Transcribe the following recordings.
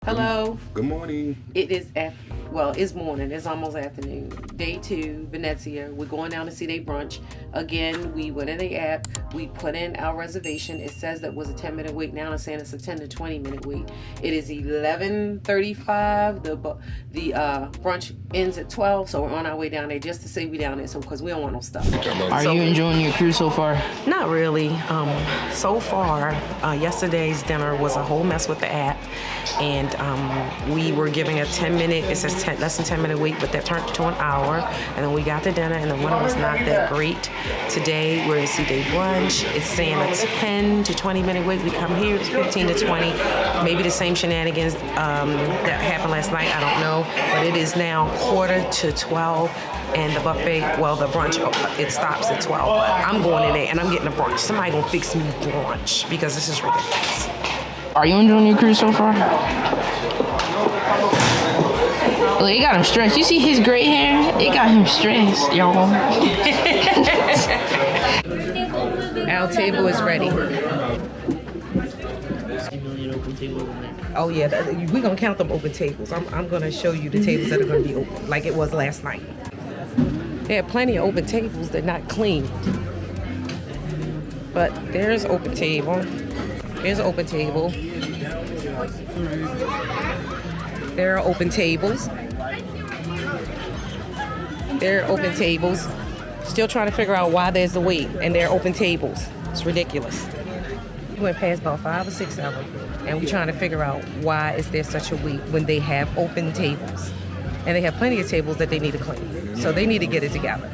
Hello. Good morning. It is it's morning. It's almost afternoon. Day 2, Venezia. We're going down to see their brunch. Again, we went in the app. We put in our reservation. It says that was a 10-minute wait. Now it's saying it's a 10 to 20-minute wait. It is 11:35. The brunch ends at 12, so we're on our way down there just to say we down there. So because we don't want no stuff. Are you enjoying your cruise so far? Not really. So far, yesterday's dinner was a whole mess with the app, and we were giving a 10-minute. It says less than 10-minute wait, but that turned to an hour. And then we got to dinner, and the winter was not that great. Today we're at C-Day brunch. It's saying a 10 to 20-minute wait. We come here, it's 15 to 20. Maybe the same shenanigans that happened last night. I don't know, but it is now 11:45. And the buffet, well, the brunch, it stops at 12. But I'm going in there and I'm getting a brunch. Somebody gonna fix me brunch because this is ridiculous. Are you enjoying your cruise so far? Look, it got him stressed. You see his gray hair? It got him stressed, y'all. Our table is ready. Oh yeah, we're gonna count them open tables. I'm gonna show you the tables that are gonna be open, like it was last night. There are plenty of open tables that are not clean. But there's open table. There's an open table. There are open tables. There are open tables. Still trying to figure out why there's a wait, and there are open tables. It's ridiculous. We went past about 5 or 6 of them, and we're trying to figure out why is there such a wait when they have open tables. And they have plenty of tables that they need to clean. So they need to get it together.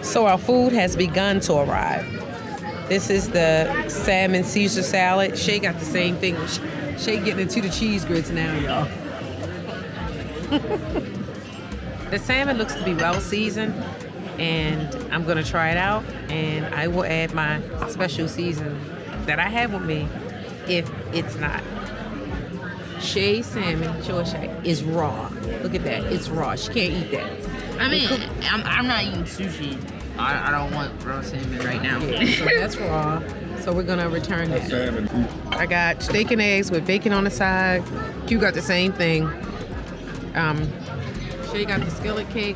So our food has begun to arrive. This is the salmon Caesar salad. Shay got the same thing. Shay getting into the cheese grits now, y'all. The salmon looks to be well seasoned, and I'm gonna try it out, and I will add my special season that I have with me if it's not. Shay's salmon, show her Shay, is raw. Look at that, it's raw. She can't eat that. I mean, I'm not eating sushi. I don't want raw salmon right now. Yeah, so that's raw. So we're gonna return that. I got steak and eggs with bacon on the side. Q got the same thing. Shay got the skillet cake.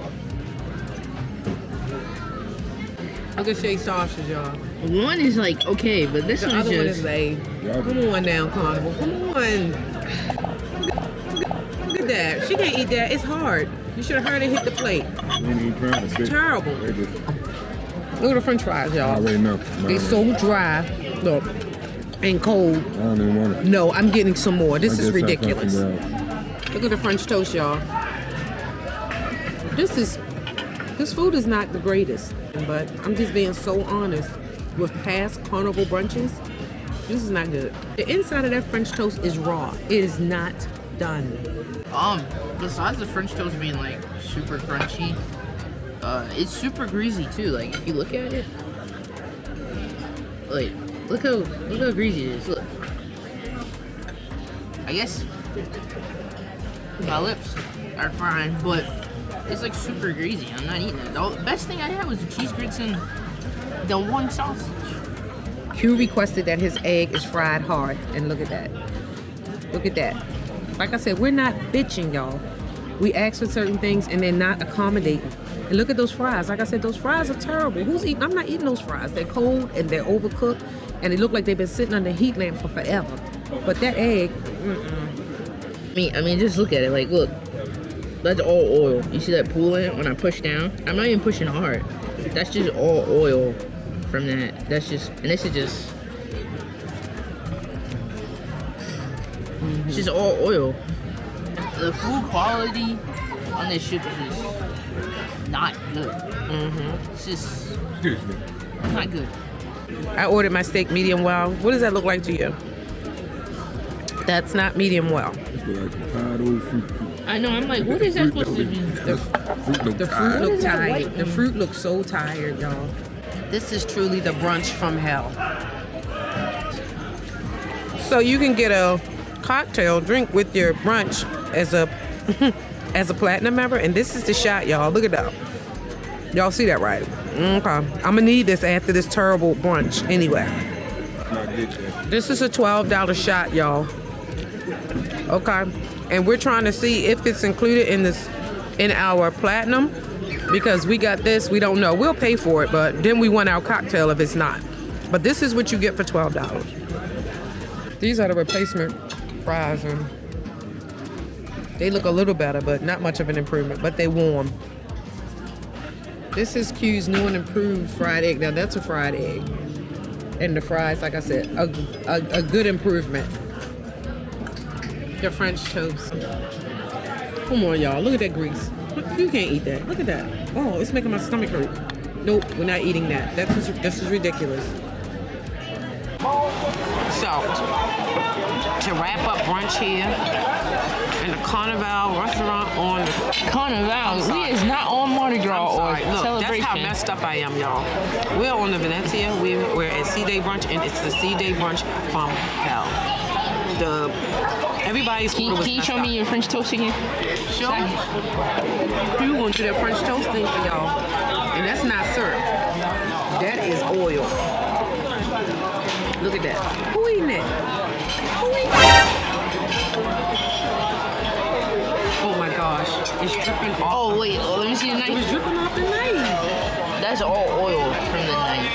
Look at Shay's sausage, y'all. One is like okay, but this The one's other one just. is a. Come on now, Carnival. Come on. Look at that. She can't eat that. It's hard. You should have heard it hit the plate. It's terrible. Look at the French fries, y'all. I already know. They're so dry, look, and cold. I don't even want it. No, I'm getting some more. This is ridiculous. Look at the French toast, y'all. This food is not the greatest, but I'm just being so honest. With past Carnival brunches, this is not good. The inside of that French toast is raw. It is not done. Besides the French toast being like super crunchy, it's super greasy too. Like if you look at it, like look how greasy it is. Look, I guess my lips are fine, but it's like super greasy. I'm not eating it. The best thing I had was the cheese grits and the one sausage. Q requested that his egg is fried hard, and look at that. Look at that. Like I said, we're not bitching, y'all. We ask for certain things and they're not accommodating. And look at those fries. Like I said, those fries are terrible. Who's eating? I'm not eating those fries. They're cold and they're overcooked, and they look like they've been sitting on the heat lamp for forever. But that egg, I mean, just look at it. Like, look, that's all oil. You see that pool in it when I push down? I'm not even pushing hard. That's just all oil from that. That's just, and this is just, it's just all oil. The food quality on this ship is just not good. It's just not good. I ordered my steak medium well. What does that look like to you? That's not medium well. I know, I'm like, what is that supposed to be? The fruit looks tired. The fruit looks so tired, y'all. This is truly the brunch from hell. So you can get a cocktail drink with your brunch as a as a platinum member, and this is the shot, y'all. Look at that. Y'all see that, right? Okay. I'm gonna need this after this terrible brunch anyway. This is a $12 shot, y'all. Okay. And we're trying to see if it's included in our platinum, because we got this, we don't know. We'll pay for it, but then we want our cocktail if it's not. But this is what you get for $12. These are the replacement fries, and they look a little better, but not much of an improvement, but they warm. This is Q's new and improved fried egg. Now that's a fried egg. And the fries, like I said, a good improvement. The French toast. Come on, y'all. Look at that grease. You can't eat that. Look at that. Oh, it's making my stomach hurt. Nope, we're not eating that. This is ridiculous. So, to wrap up brunch here in the Carnival restaurant on the Carnival. We is not on Mardi Gras or Look, celebration. that's how messed up I am, y'all. We're on the Venezia. We're at C-Day Brunch, and it's the C-Day Brunch from hell. Everybody's order was Can you messed show up. me your French toast again? Sure. You want to do that French toast thing for y'all. And that's not syrup. That is oil. Look at that. Who eating that? Who eating that? Oh my gosh. It's dripping off. Oh, wait. Let me see the It was knife. dripping off the knife. That's all oil from the knife.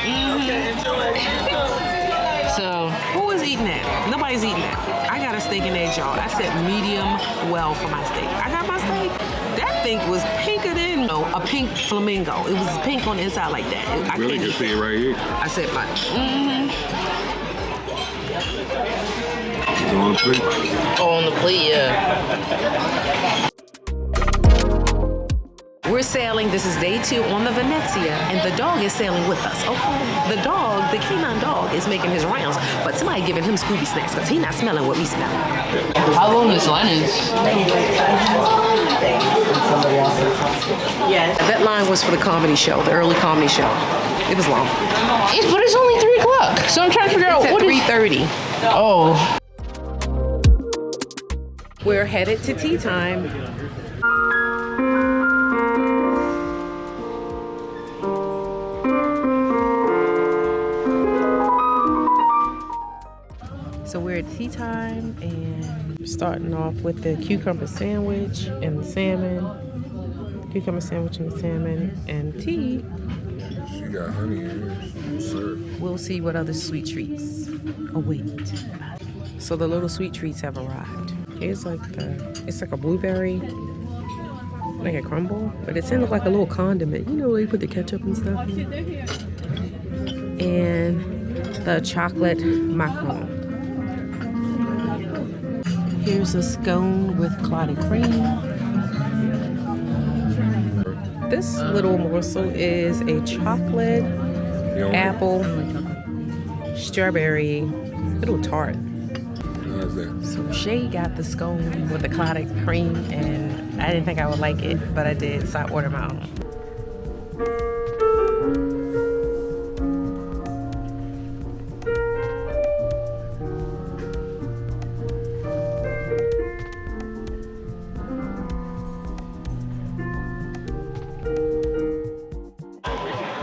So, Who is eating that? Nobody's eating that. I got a steak and eggs, y'all. I said medium well for my steak. I got my steak. That thing was pinker than a pink flamingo. It was pink on the inside like that. I Really can't can see it right here. I said my. It's on the plate. oh, on the plate, yeah. We're sailing. This is day 2 on the Venezia, and the dog is sailing with us. Okay, the canine dog, is making his rounds, but somebody giving him Scooby snacks because he's not smelling what we smell. How long this line is? Yeah, that line was for the comedy show, the early comedy show. It was long. But it's only 3 o'clock, so I'm trying to figure out It's at what is... 3:30. Oh. We're headed to tea time. So we're at tea time, and starting off with the cucumber sandwich and the salmon. Cucumber sandwich and the salmon and tea. She got honey in here. Syrup. We'll see what other sweet treats await. So the little sweet treats have arrived. It's like a blueberry, like a crumble, but it look like a little condiment. You know, where you put the ketchup and stuff in. And the chocolate macaron. Here's a scone with clotted cream. This little morsel is a chocolate, apple, strawberry, little tart. How's that? So Shay got the scone with the clotted cream, and I didn't think I would like it, but I did, so I ordered my own.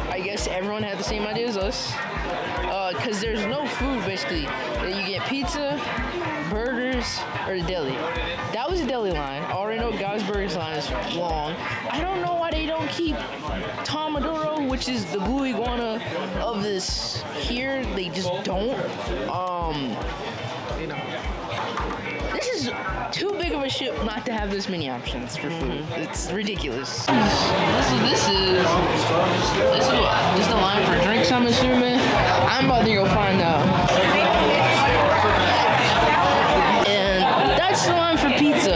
I guess everyone had the same idea as us. Because there's no food, basically. You get pizza, burgers, or the deli. That was a deli line. I already know Guy's Burgers line is long. I don't know why they don't keep Tomaduro, which is the blue iguana of this here. They just don't. This is too big of a ship not to have this many options for food. It's ridiculous. This is the line for drinks, I'm assuming. I'm about to go find out. And that's the line for pizza.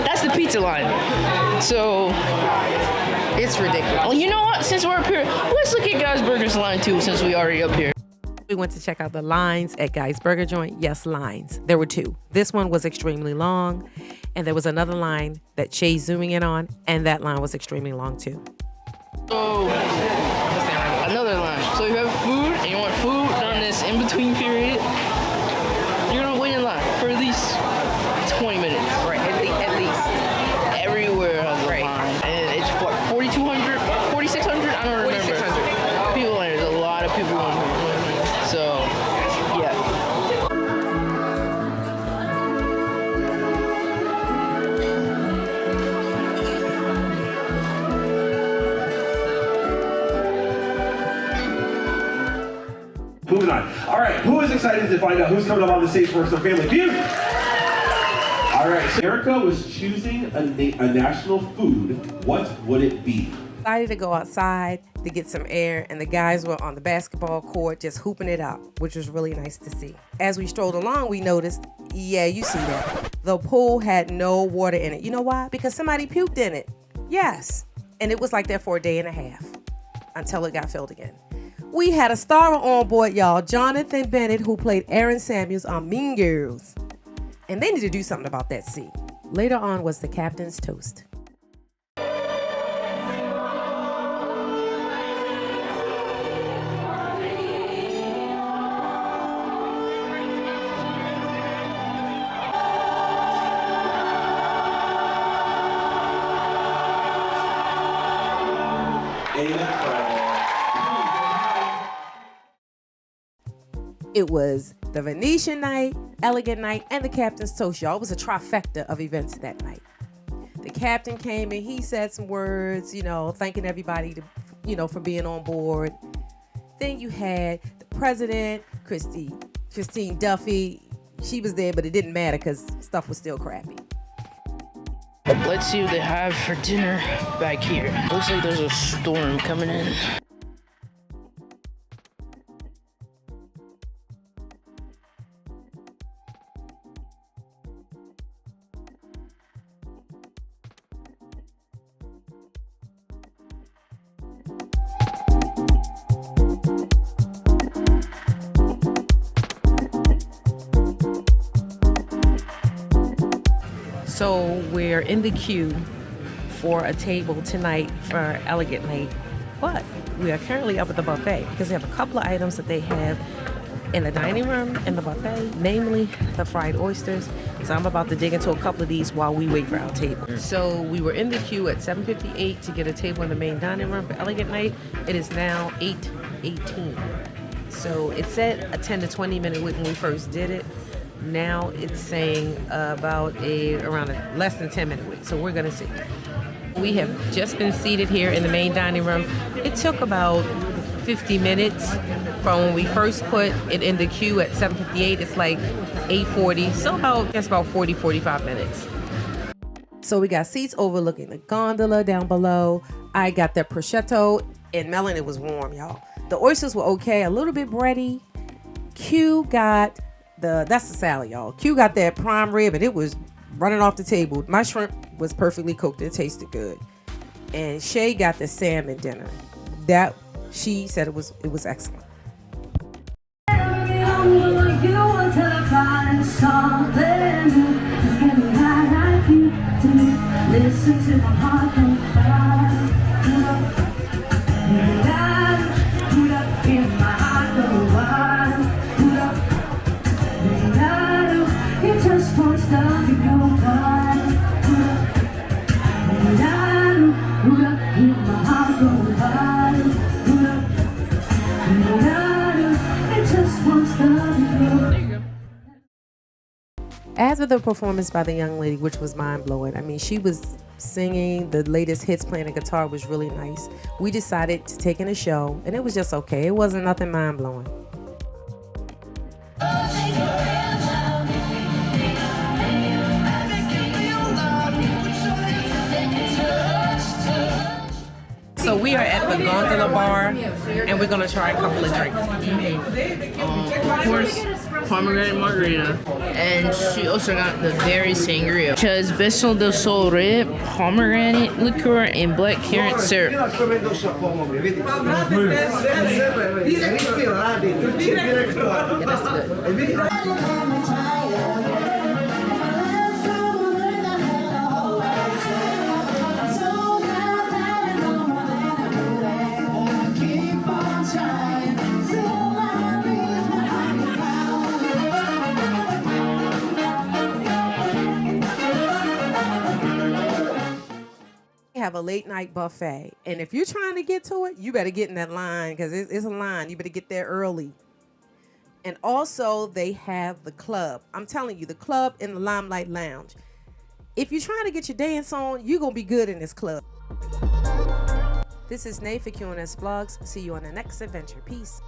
That's the pizza line. So It's ridiculous. well, you know what? Since we're up here, let's look at Guy's Burgers line too, since we already up here. We went to check out the lines at Guy's Burger Joint. Yes, lines. There were 2. This one was extremely long, and there was another line that Shay's zooming in on, and that line was extremely long too. So, another line. So if you have food and you want food during this in-between period, you're gonna wait in line for at least 20 minutes. Right, at least. Everywhere has a Right. line. And it's what, 4,200, 4,600? I don't remember. 4,600. People in there. There's a lot of people in here. So, yeah. Moving on. All right, who is excited to find out who's coming up on the stage for some Family Feud? All right, so Erica was choosing a national food. What would it be? Decided to go outside to get some air, and the guys were on the basketball court just hooping it out, which was really nice to see. As we strolled along, we noticed, yeah, you see that, the pool had no water in it. You know why? Because somebody puked in it. Yes. And it was like that for a day and a half until it got filled again. We had a star on board, y'all, Jonathan Bennett, who played Aaron Samuels on Mean Girls. And they need to do something about that scene. Later on was the captain's toast. It was the Venetian night, elegant night, and the captain's toast, y'all. It was a trifecta of events that night. The captain came and he said some words, you know, thanking everybody to, you know, for being on board. Then you had the president, Christine Duffy. She was there, but it didn't matter because stuff was still crappy. Let's see what they have for dinner back here. Looks like there's a storm coming in. So we're in the queue for a table tonight for elegant night, but we are currently up at the buffet because they have a couple of items that they have in the dining room and the buffet, namely the fried oysters. So I'm about to dig into a couple of these while we wait for our table. So we were in the queue at 7:58 to get a table in the main dining room for elegant night. It is now 8:18. So it said a 10 to 20 minute wait when we first did it. Now it's saying about around a less than 10 minute wait. So we're gonna see. We have just been seated here in the main dining room. It took about 50 minutes from when we first put it in the queue at 7:58. It's like 8:40. So about 40, 45 minutes. So we got seats overlooking the gondola down below. I got the prosciutto and melon. It was warm, y'all. The oysters were okay, a little bit bready. Q got that's the salad, y'all. Q got that prime rib and it was running off the table. My shrimp was perfectly cooked. It tasted good. And Shay got the salmon dinner. That she said it was excellent. Listen to my heart and cry. Put up in my heart the wild. Put up. It just won't stop, you go by. Put up in my heart go by. Put up. It just won't stop, you go. As with the performance by the young lady, which was mind-blowing, I mean, she was singing the latest hits, playing the guitar was really nice. We decided to take in a show, and it was just okay. It wasn't nothing mind-blowing. So we are at the gondola bar, and we're gonna try a couple of drinks. Of course, pomegranate margarita, and she also got the berry sangria, which has Beso del Sol red, pomegranate liqueur, and black currant syrup. Yeah, that's good. Have a late night buffet, and if you're trying to get to it, you better get in that line because it's a line. You better get there early. And also they have the club. I'm telling you, the club in the Limelight Lounge. If you're trying to get your dance on, you're gonna be good in this club. This is Nate for QNS Vlogs. See you on the next adventure. Peace.